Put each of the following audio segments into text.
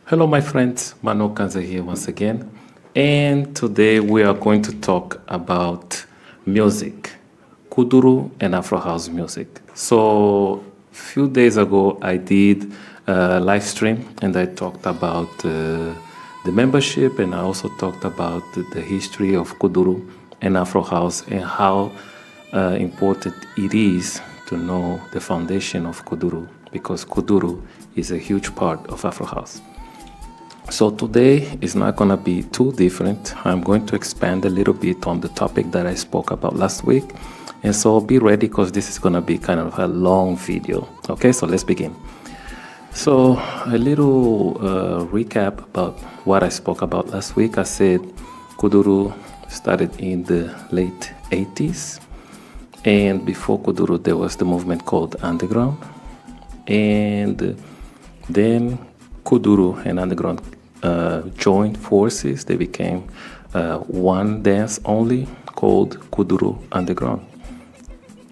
Hello my friends, Manuel Kanza here once again, and today we are going to talk about music, Kuduro and Afro House music. So a few days ago I did a live stream and I talked about the membership, and I also talked about the history of Kuduro and Afro House and how important it is to know the foundation of Kuduro, because Kuduro is a huge part of Afro House. So today is not going to be too different. I'm going to expand a little bit on the topic that I spoke about last week. And so be ready, because this is going to be kind of a long video. Okay, so let's begin. So a little recap about what I spoke about last week. I said Kuduro started in the late 80s. And before Kuduro, there was the movement called Underground. And then Kuduro and Underground joined forces. They became one dance only called Kuduro Underground.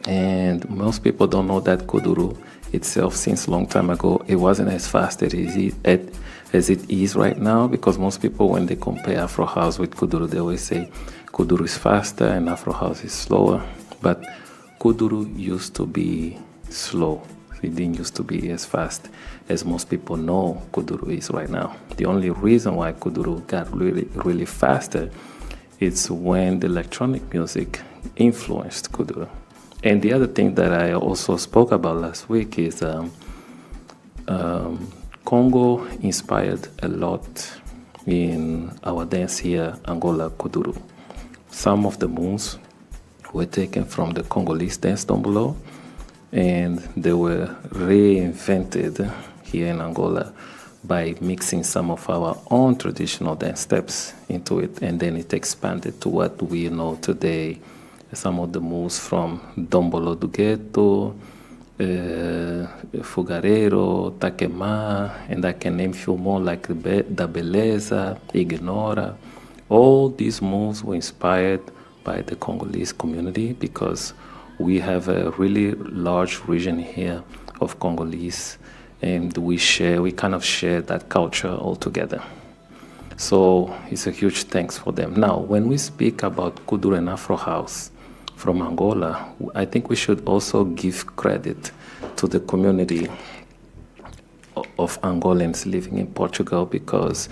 And most people don't know that Kuduro itself, since a long time ago, it wasn't as fast as it is right now, because most people, when they compare Afro House with Kuduro, they always say Kuduro is faster and Afro House is slower. But Kuduro used to be slow. It didn't used to be as fast as most people know Kuduro is right now. The only reason why Kuduro got really faster is when the electronic music influenced Kuduro. And the other thing that I also spoke about last week is Congo inspired a lot in our dance here, Angola Kuduro. Some of the moves were taken from the Congolese dance down below, and they were reinvented here in Angola by mixing some of our own traditional dance steps into it, and then it expanded to what we know today. Some of the moves from Dombolo do Ghetto, Fogareiro, Takema, and I can name a few more like Da Beleza, Ignora. All these moves were inspired by the Congolese community, because we have a really large region here of Congolese, and we kind of share that culture all together. So it's a huge thanks for them. Now, when we speak about Kuduro and Afro House from Angola, I think we should also give credit to the community of Angolans living in Portugal, because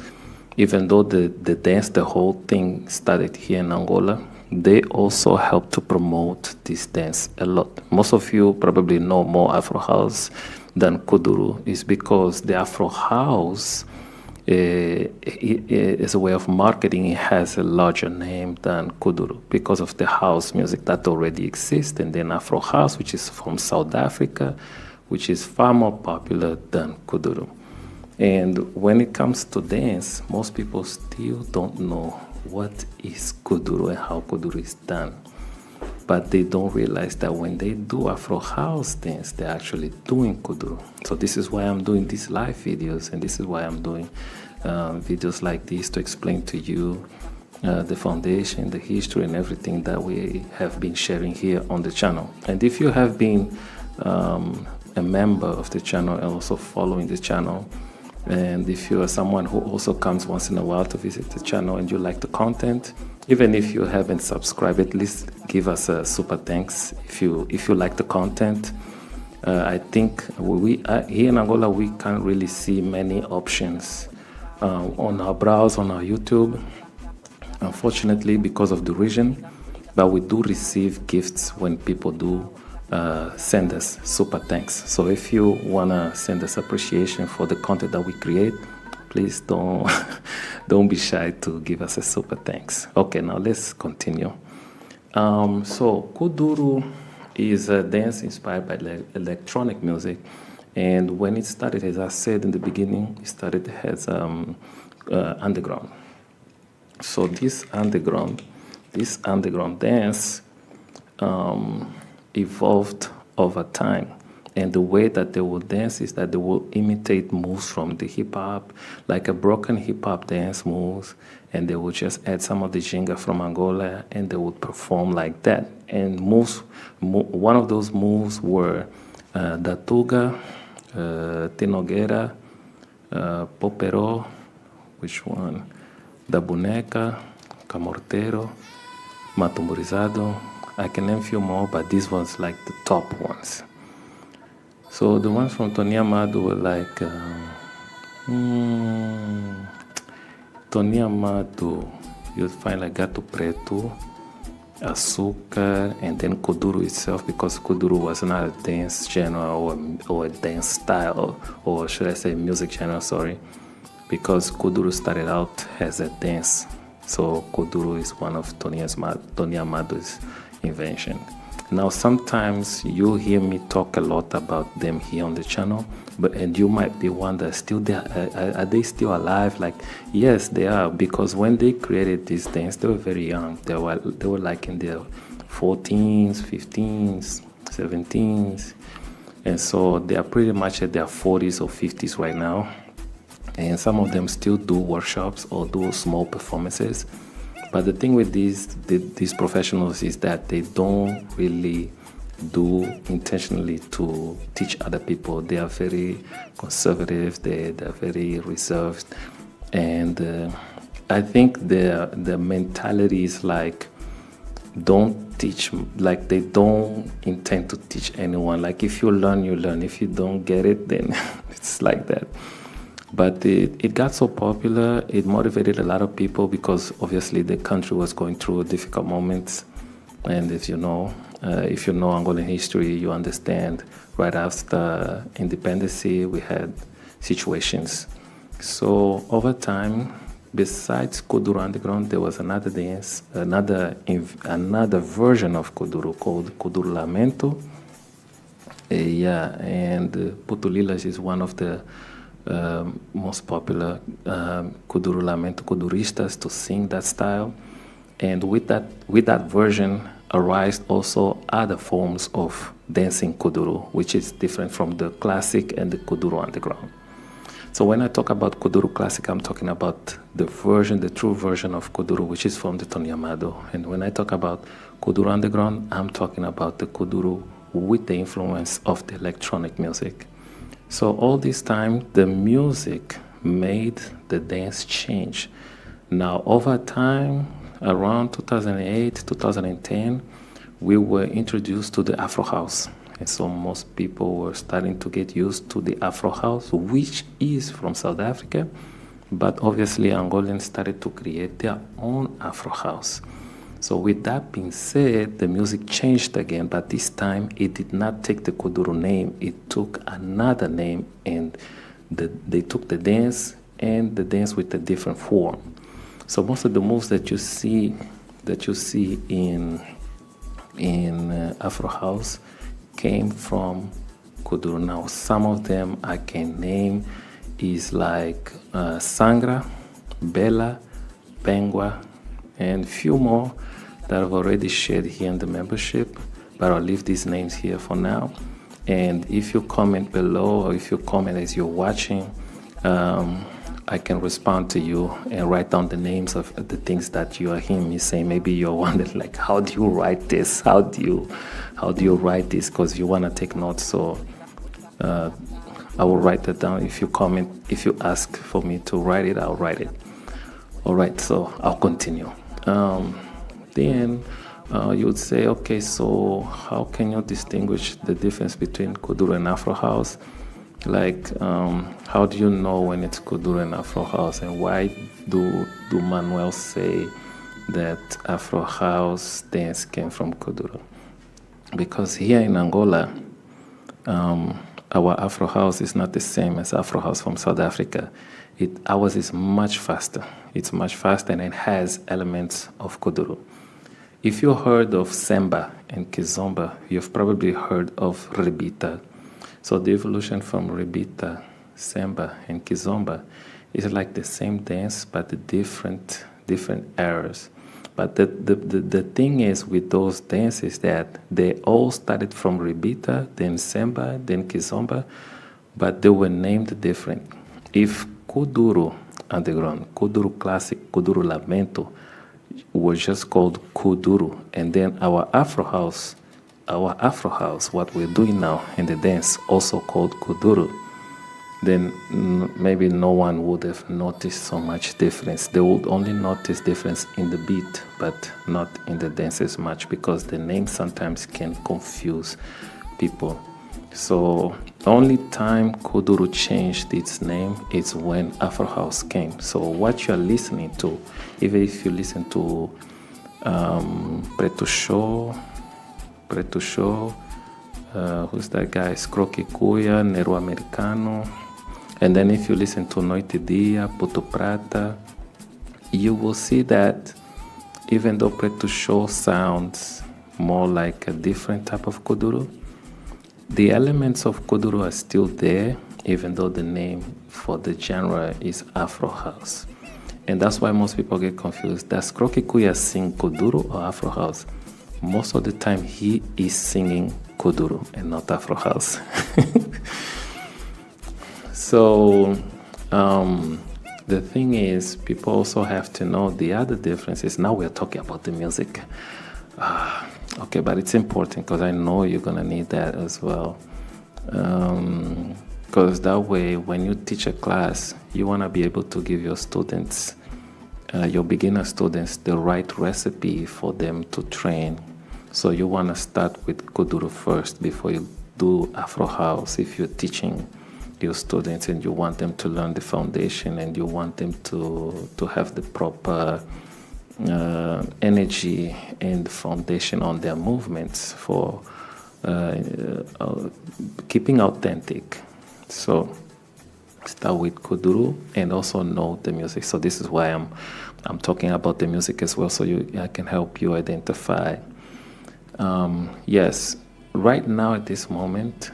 even though the whole thing started here in Angola, they also help to promote this dance a lot. Most of you probably know more Afro House than Kuduro, is because the Afro House is a way of marketing. It has a larger name than Kuduro because of the house music that already exists, and then Afro House, which is from South Africa, which is far more popular than Kuduro. And when it comes to dance, most people still don't know what is Kuduro and how Kuduro is done. But they don't realize that when they do Afro House dance, they're actually doing Kuduro. So this is why I'm doing these live videos, and this is why I'm doing videos like this, to explain to you the foundation, the history, and everything that we have been sharing here on the channel. And if you have been a member of the channel and also following the channel, and if you are someone who also comes once in a while to visit the channel and you like the content, even if you haven't subscribed, at least give us a super thanks if you like the content. I think we here in Angola, we can't really see many options on our browser, on our YouTube, unfortunately, because of the region. but we do receive gifts when people do send us super thanks. So if you want to send us appreciation for the content that we create, please don't don't be shy to give us a super thanks. Okay, now let's continue. So Kuduro is a dance inspired by electronic music, and when it started, as I said in the beginning, it started as underground. So this underground dance evolved over time. And the way that they will dance is that they will imitate moves from the hip hop, like a broken hip hop dance moves, and they will just add some of the jinga from Angola, and they would perform like that. And one of those moves were Datuga, Tinoguera, Popero, which one? Da Boneca, Camortero, Matumburizado. I can name a few more, but these ones like the top ones. So the ones from Tony Amado were like Tony Amado. You'll find like Gato Preto, Açúcar, and then Kuduro itself, because Kuduro was not a dance genre or a dance style, or should I say music genre, sorry, because Kuduro started out as a dance. So Kuduro is one of Tony Amado's invention. Now, sometimes you hear me talk a lot about them here on the channel, and you might be wondering, still there, are they still alive? Like, yes, they are, because when they created this dance, they were very young. They were like in their 14s, 15s, 17s, and so they are pretty much at their 40s or 50s right now. And some of them still do workshops or do small performances. But the thing with these professionals is that they don't really do intentionally to teach other people. They are very conservative, they're very reserved. And I think their mentality is like, don't teach, like they don't intend to teach anyone. Like if you learn, you learn. If you don't get it, then it's like that. But it got so popular, it motivated a lot of people, because obviously the country was going through difficult moments. And if you know Angolan history, you understand right after independence, we had situations. So over time, besides Kuduro Underground, there was another dance, another version of Kuduro called Kuduro Lamento. And Putulilas is one of the most popular Kuduro Lamento Kuduristas to sing that style. And with that version arise also other forms of dancing Kuduro, which is different from the classic and the Kuduro Underground. So when I talk about Kuduro Classic, I'm talking about the true version of Kuduro, which is from the Tony Amado. And when I talk about Kuduro Underground, I'm talking about the Kuduro with the influence of the electronic music. So all this time, the music made the dance change. Now, over time, around 2008, 2010, we were introduced to the Afro House. And so most people were starting to get used to the Afro House, which is from South Africa. But obviously, Angolans started to create their own Afro House. So with that being said, the music changed again, but this time it did not take the Kuduro name, it took another name, and they took the dance and the dance with a different form. So most of the moves that you see in Afro House came from Kuduro. Now some of them I can name is like Sangra, Bella, Pengua, and few more that I've already shared here in the membership, but I'll leave these names here for now. And if you comment below, or if you comment as you're watching, I can respond to you and write down the names of the things that you are hearing me say. Maybe you're wondering, like, how do you write this? How do you write this? Because you want to take notes. So I will write that down. If you comment, if you ask for me to write it, I'll write it. All right, so I'll continue. Then you would say, okay, so how can you distinguish the difference between Kuduro and Afro House? Like, how do you know when it's Kuduro and Afro House? And why do Manuel say that Afro house dance came from Kuduro. Because here in Angola, our Afro house is not the same as Afro house from South Africa. Ours is much faster. It's much faster and it has elements of Kuduro. If you heard of Samba and Kizomba, you've probably heard of Rebita. So the evolution from Rebita, Samba, and Kizomba is like the same dance, but the different eras. But the thing is with those dances that they all started from Rebita, then Samba, then Kizomba, but they were named different. If Kuduro Underground, Kuduro Classic, Kuduro Lamento was just called Kuduro, and then our Afro House, what we're doing now in the dance, also called Kuduro, then maybe no one would have noticed so much difference. They would only notice difference in the beat, but not in the dance as much, because the name sometimes can confuse people. So the only time Kuduro changed its name is when Afro House came. So what you're listening to, even if you listen to Preto Show, who's that guy? Scroque Cuya, Nero Americano. And then if you listen to Noite Dia, Puto Prata, you will see that even though Preto Show sounds more like a different type of Kuduro, the elements of Kuduro are still there, even though the name for the genre is Afro House. And that's why most people get confused. Does Scroque Cuya sing Kuduro or Afro House? Most of the time he is singing Kuduro and not Afro House. So the thing is, people also have to know the other differences. Now we're talking about the music. Okay, but it's important because I know you're going to need that as well. Because that way, when you teach a class, you want to be able to give your students, your beginner students, the right recipe for them to train. So you want to start with Kuduro first before you do Afro House if you're teaching your students and you want them to learn the foundation and you want them to have the proper energy and foundation on their movements for keeping authentic. So start with Kuduro and also know the music. So this is why I'm talking about the music as well, so I can help you identify. Yes, right now at this moment,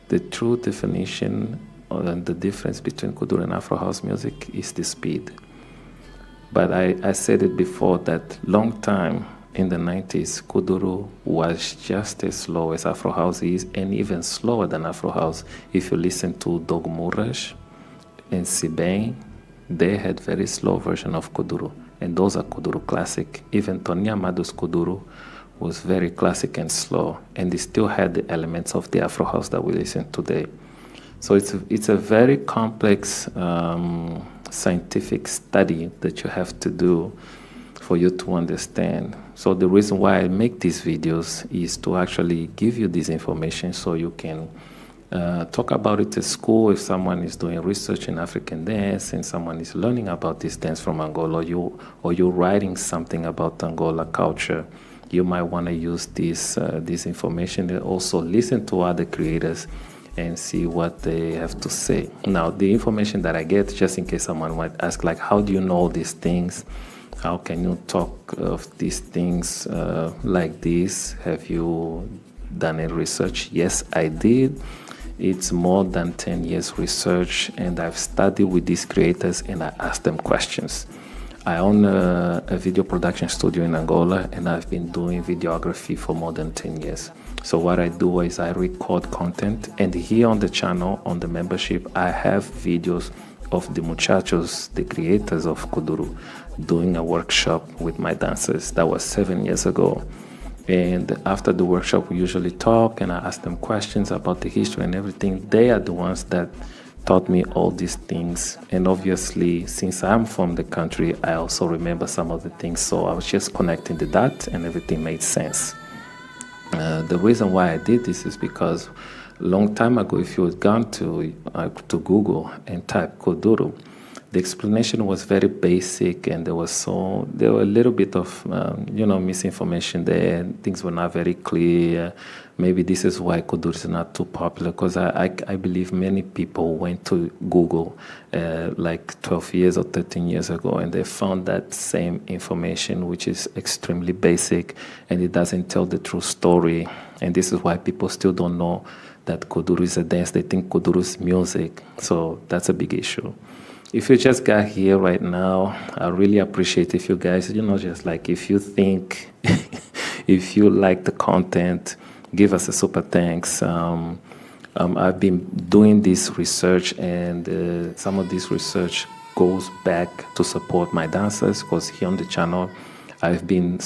the true definition and the difference between Kuduro and Afro House music is the speed. But I said it before that long time in the 90s, Kuduro was just as slow as Afro House is, and even slower than Afro House. If you listen to Dog Murras and Sibem, they had very slow version of Kuduro, and those are Kuduro classic. Even Tony Amado's Kuduro was very classic and slow, and they still had the elements of the Afro House that we listen today. So it's a very complex scientific study that you have to do for you to understand. So the reason why I make these videos is to actually give you this information so you can talk about it at school if someone is doing research in African dance and someone is learning about this dance from Angola, or you're writing something about Angola culture. You might want to use this information and also listen to other creators and see what they have to say. Now, the information that I get, just in case someone might ask, like, how do you know these things? How can you talk of these things like this? Have you done any research? Yes, I did. It's more than 10 years research, and I've studied with these creators and I asked them questions. I own a video production studio in Angola, and I've been doing videography for more than 10 years. So what I do is I record content, and here on the channel, on the membership, I have videos of the muchachos, the creators of Kuduro, doing a workshop with my dancers. That was 7 years ago. And after the workshop, we usually talk, and I ask them questions about the history and everything. They are the ones that taught me all these things. And obviously, since I'm from the country, I also remember some of the things. So I was just connecting the dots and everything made sense. The reason why I did this is because a long time ago, if you had gone to Google and type Kuduro, the explanation was very basic, and there were a little bit of misinformation there. Things were not very clear. Maybe this is why Kudro is not too popular, because I believe many people went to Google like 12 years or 13 years ago, and they found that same information, which is extremely basic, and it doesn't tell the true story. And this is why people still don't know that Kudro is a dance. They think Kudro is music. So that's a big issue. If you just got here right now, I really appreciate if you guys, just like if you think, if you like the content, give us a super thanks. I've been doing this research, and some of this research goes back to support my dancers, because here on the channel, I've been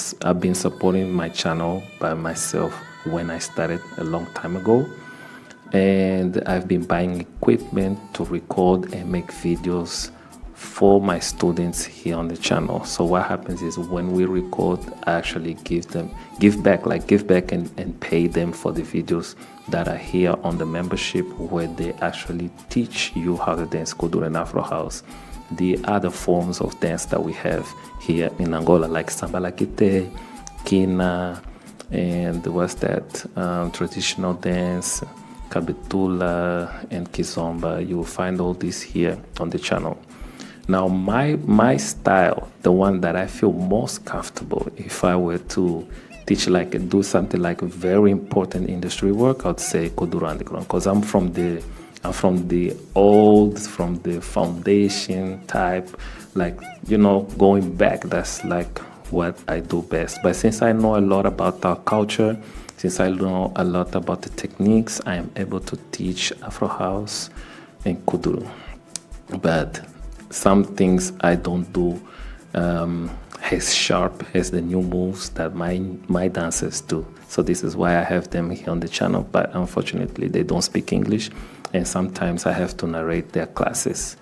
supporting my channel by myself when I started a long time ago. And I've been buying equipment to record and make videos for my students here on the channel. So what happens is when we record, I actually give back and pay them for the videos that are here on the membership, where they actually teach you how to dance Kudro and Afro House. The other forms of dance that we have here in Angola, like Samba Lakite, Kina, and what's that, traditional dance, Kabetula and Kizomba. You will find all this here on the channel. Now, my style, the one that I feel most comfortable, if I were to teach, like do something like very important industry work, I'd say Kudro Underground, because I'm from the foundation type, like, going back. That's like what I do best. But since I know a lot about our culture, since I know a lot about the techniques, I am able to teach Afro House and Kudro. But some things I don't do as sharp as the new moves that my dancers do. So this is why I have them here on the channel. But unfortunately, they don't speak English, and sometimes I have to narrate their classes.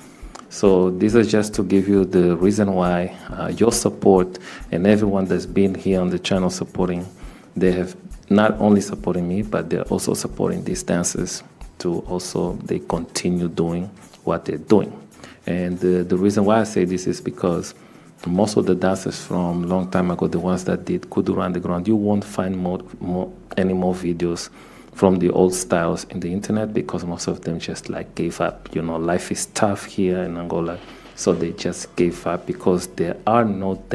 So this is just to give you the reason why your support, and everyone that's been here on the channel supporting, they have not only supporting me, but they're also supporting these dancers to also they continue doing what they're doing. And the reason why I say this is because most of the dancers from a long time ago, the ones that did Kudro Underground, you won't find any more videos from the old styles in the internet, because most of them just like gave up. Life is tough here in Angola, so they just gave up, because there were not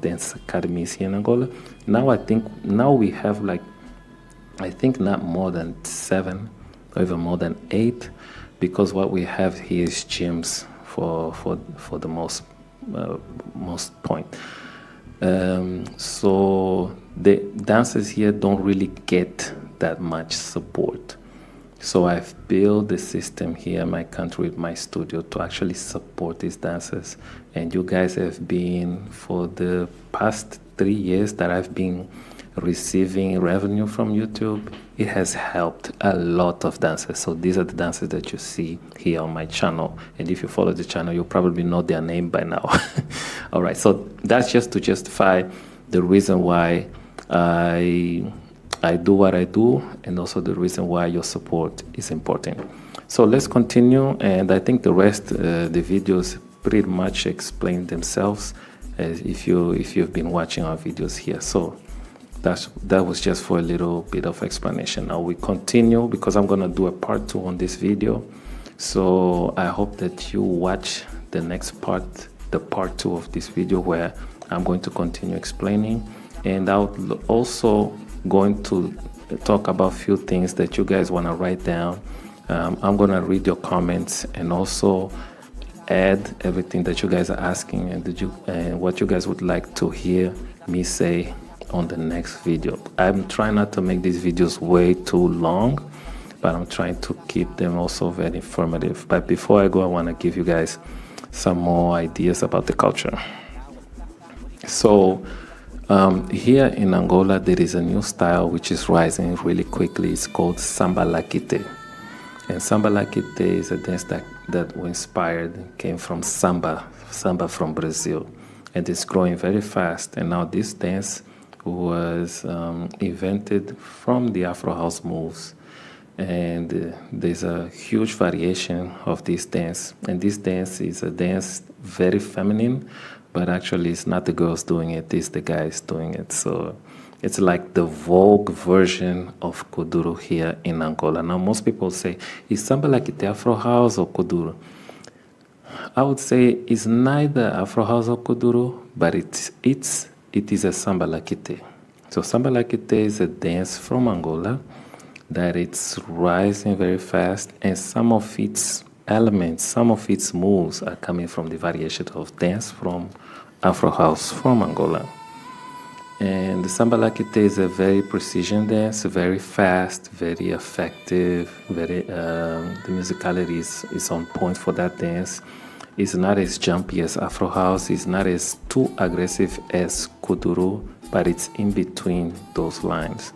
dance academies here in Angola. Now we have not more than 7 or even more than 8, because what we have here is gyms for the most point. So the dancers here don't really get that much support. So I've built the system here in my country with my studio to actually support these dancers. And you guys have been, for the past 3 years that I've been receiving revenue from YouTube, it has helped a lot of dancers. So these are the dancers that you see here on my channel. And if you follow the channel, you'll probably know their name by now. All right, so that's just to justify the reason why I do what I do, and also the reason why your support is important. So let's continue, and I think the rest, the videos pretty much explain themselves if you've been watching our videos here. So that was just for a little bit of explanation. Now we continue, because I'm gonna do a part 2 on this video. So I hope that you watch the next part, the part 2 of this video, where I'm going to continue explaining, and I'll also going to talk about a few things that you guys want to write down. I'm going to read your comments and also add everything that you guys are asking, and what you guys would like to hear me say on the next video. I'm trying not to make these videos way too long, but I'm trying to keep them also very informative. But before I go, I want to give you guys some more ideas about the culture. So here in Angola, there is a new style which is rising really quickly. It's called Samba Lakite. And Samba Lakite is a dance that was inspired, came from samba from Brazil. And it's growing very fast. And now this dance was invented from the Afro House moves. and there's a huge variation of this dance. And this dance is a dance very feminine, but actually it's not the girls doing it, it's the guys doing it. So it's like the Vogue version of Kuduro here in Angola. Now most people say, is samba like it Afro house or Kuduro? I would say it's neither Afro house or Kuduro, but it is a samba lakite. So samba lakite is a dance from Angola that it's rising very fast, and some of its elements, some of its moves are coming from the variation of dance from Afro house from Angola. And the samba lakite is a very precision dance, very fast, very effective. The musicality is on point for that dance. It's not as jumpy as Afro house. It's not as too aggressive as Kuduro, but it's in between those lines.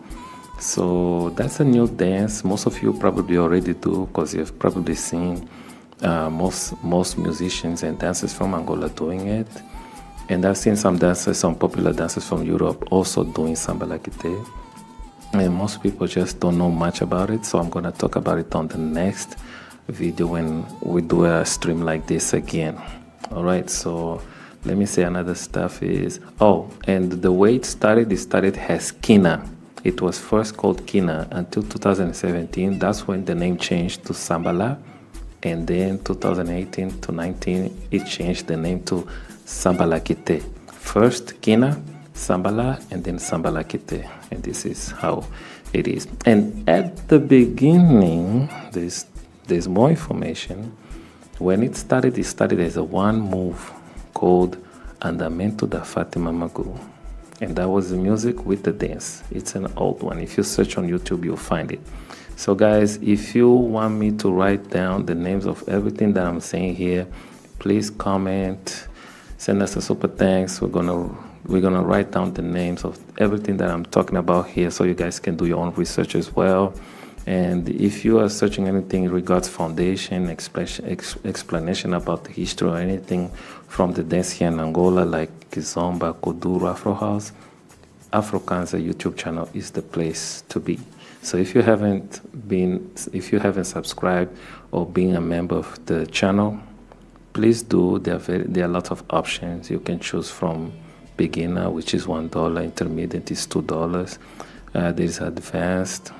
So that's a new dance. Most of you probably already do, because you've probably seen most musicians and dancers from Angola doing it. And I've seen some dancers, some popular dancers from Europe also doing samba lakite. And most people just don't know much about it, so I'm going to talk about it on the next video when we do a stream like this again. All right, so let me say another stuff is, and the way it started as Kina. It was first called Kina until 2017. That's when the name changed to Sambala. And then 2018 to 19, it changed the name to Samba Lakite. First Kina, Sambala, and then Samba Lakite. And this is how it is. And at the beginning, there's more information. When it started as a one move called Andamento da Fatima Magu. And that was the music with the dance. It's an old one. If you search on YouTube, you'll find it. So guys, if you want me to write down the names of everything that I'm saying here, please comment, send us a super thanks. We're gonna write down the names of everything that I'm talking about here, so you guys can do your own research as well. And if you are searching anything in regards foundation, explanation about the history or anything from the dance here in Angola, like Kizomba, Kuduro, Afro House, Afro Kanza YouTube channel is the place to be. So if you haven't subscribed or been a member of the channel, please do. There are a lot of options. You can choose from beginner, which is $1, intermediate is $2. There's advanced.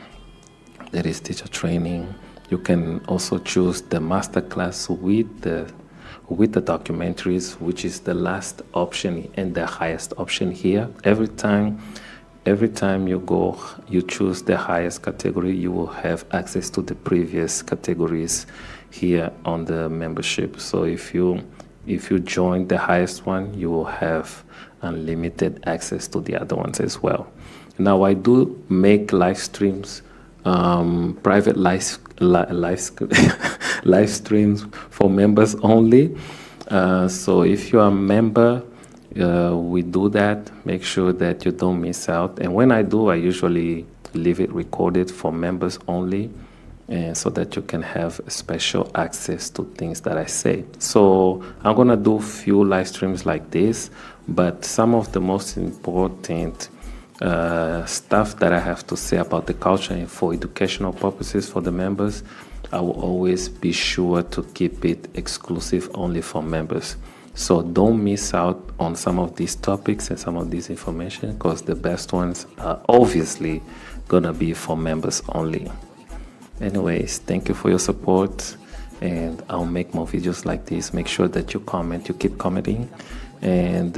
There is teacher training. You can also choose the masterclass with the documentaries, which is the last option and the highest option here. Every time you choose the highest category, you will have access to the previous categories here on the membership. So if you join the highest one, you will have unlimited access to the other ones as well. Now I do make live streams, private live streams for members only. So if you are a member, we do that. Make sure that you don't miss out. And when I do, I usually leave it recorded for members only, so that you can have special access to things that I say. So I'm gonna do few live streams like this, but some of the most important stuff that I have to say about the culture and for educational purposes for the members, I will always be sure to keep it exclusive only for members. So don't miss out on some of these topics and some of this information, because the best ones are obviously gonna be for members only. Anyways, thank you for your support, and I'll make more videos like this. Make sure that you comment, you keep commenting. And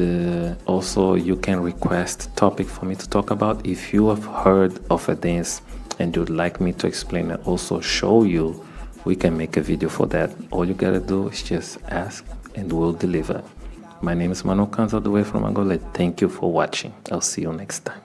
also you can request topic for me to talk about. If you have heard of a dance and you'd like me to explain and also show you, we can make a video for that. All you gotta do is just ask and we'll deliver. My name is Manuel Kanza, all the way from Angola. Thank you for watching. I'll see you next time.